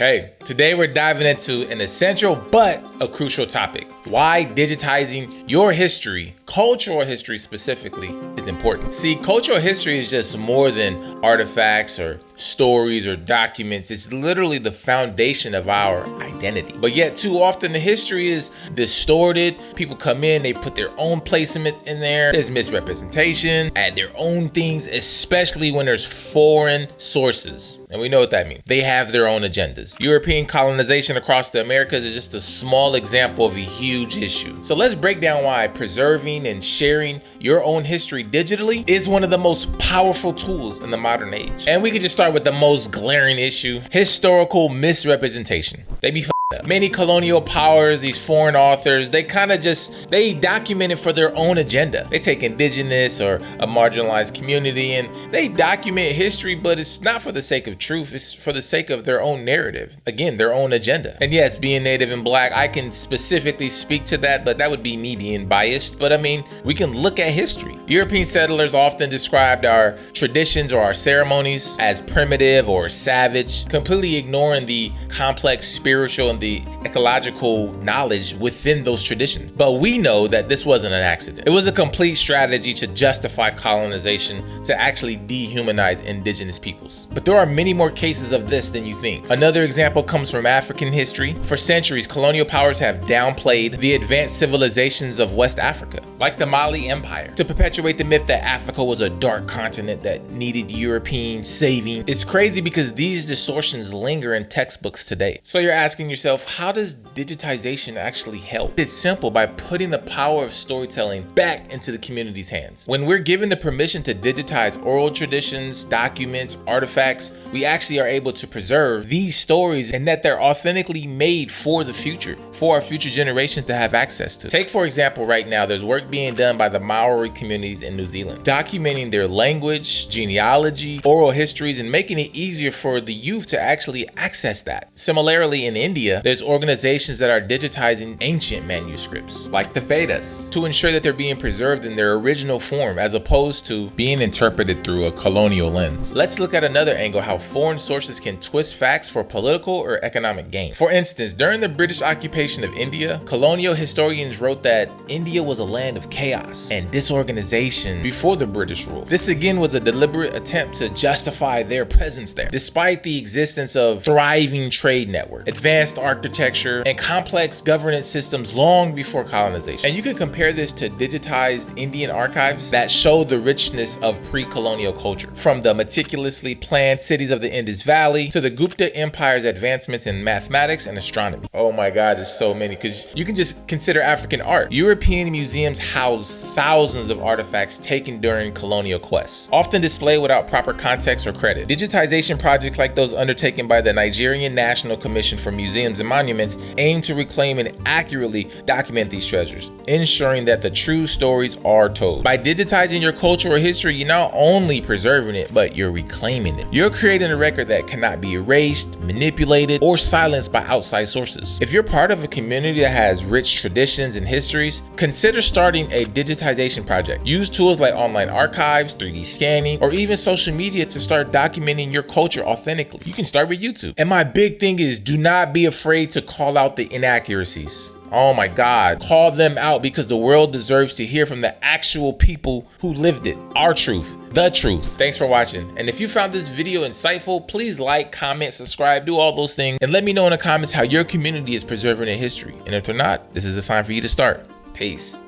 Okay, today we're diving into an essential but a crucial topic. Why digitizing your history, cultural history specifically, is important. See, cultural history is just more than artifacts or stories or documents. It's literally the foundation of our identity. But yet too often the history is distorted. People come in, they put their own placements in there. There's misrepresentation, add their own things, especially when there's foreign sources. And we know what that means. They have their own agendas. European colonization across the Americas is just a small example of a huge issue. So let's break down why preserving and sharing your own history digitally is one of the most powerful tools in the modern age. And we could just start with the most glaring issue: historical misrepresentation. They be up. Many colonial powers, these foreign authors, they document it for their own agenda. They take indigenous or a marginalized community and they document history, but it's not for the sake of truth. It's for the sake of their own narrative. Again, their own agenda. And yes, being Native and Black, I can specifically speak to that, but that would be me being biased. But I mean, we can look at history. European settlers often described our traditions or our ceremonies as primitive or savage, completely ignoring the complex spiritual and the ecological knowledge within those traditions. But we know that this wasn't an accident. It was a complete strategy to justify colonization, to actually dehumanize indigenous peoples. But there are many more cases of this than you think. Another example comes from African history. For centuries, colonial powers have downplayed the advanced civilizations of West Africa, like the Mali Empire, to perpetuate the myth that Africa was a dark continent that needed European saving. It's crazy because these distortions linger in textbooks today. So you're asking yourself, how does digitization actually help? It's simple: by putting the power of storytelling back into the community's hands. When we're given the permission to digitize oral traditions, documents, artifacts, we actually are able to preserve these stories and that they're authentically made for the future, for our future generations to have access to. Take, for example, right now, there's work being done by the Māori communities in New Zealand, documenting their language, genealogy, oral histories, and making it easier for the youth to actually access that. Similarly, in India, there's organizations that are digitizing ancient manuscripts, like the Vedas, to ensure that they're being preserved in their original form as opposed to being interpreted through a colonial lens. Let's look at another angle: how foreign sources can twist facts for political or economic gain. For instance, during the British occupation of India, colonial historians wrote that India was a land of chaos and disorganization before the British rule. This again was a deliberate attempt to justify their presence there, despite the existence of thriving trade network, advanced architecture, and complex governance systems long before colonization. And you can compare this to digitized Indian archives that show the richness of pre-colonial culture, from the meticulously planned cities of the Indus Valley to the Gupta Empire's advancements in mathematics and astronomy. Oh my God, there's so many, because you can just consider African art. European museums house thousands of artifacts taken during colonial quests, often displayed without proper context or credit. Digitization projects like those undertaken by the Nigerian National Commission for Museums and Monuments aim to reclaim and accurately document these treasures, ensuring that the true stories are told. By digitizing your cultural history, you're not only preserving it, but you're reclaiming it. You're creating a record that cannot be erased, manipulated, or silenced by outside sources. If you're part of a community that has rich traditions and histories, consider starting a digitization project. Use tools like online archives, 3D scanning, or even social media to start documenting your culture authentically. You can start with YouTube. And my big thing is, do not be afraid to call out the inaccuracies. Oh my God, call them out, because the world deserves to hear from the actual people who lived it. Our truth, the truth. Thanks for watching. And if you found this video insightful, please like, comment, subscribe, do all those things. And let me know in the comments how your community is preserving their history. And if they're not, this is a sign for you to start. Peace.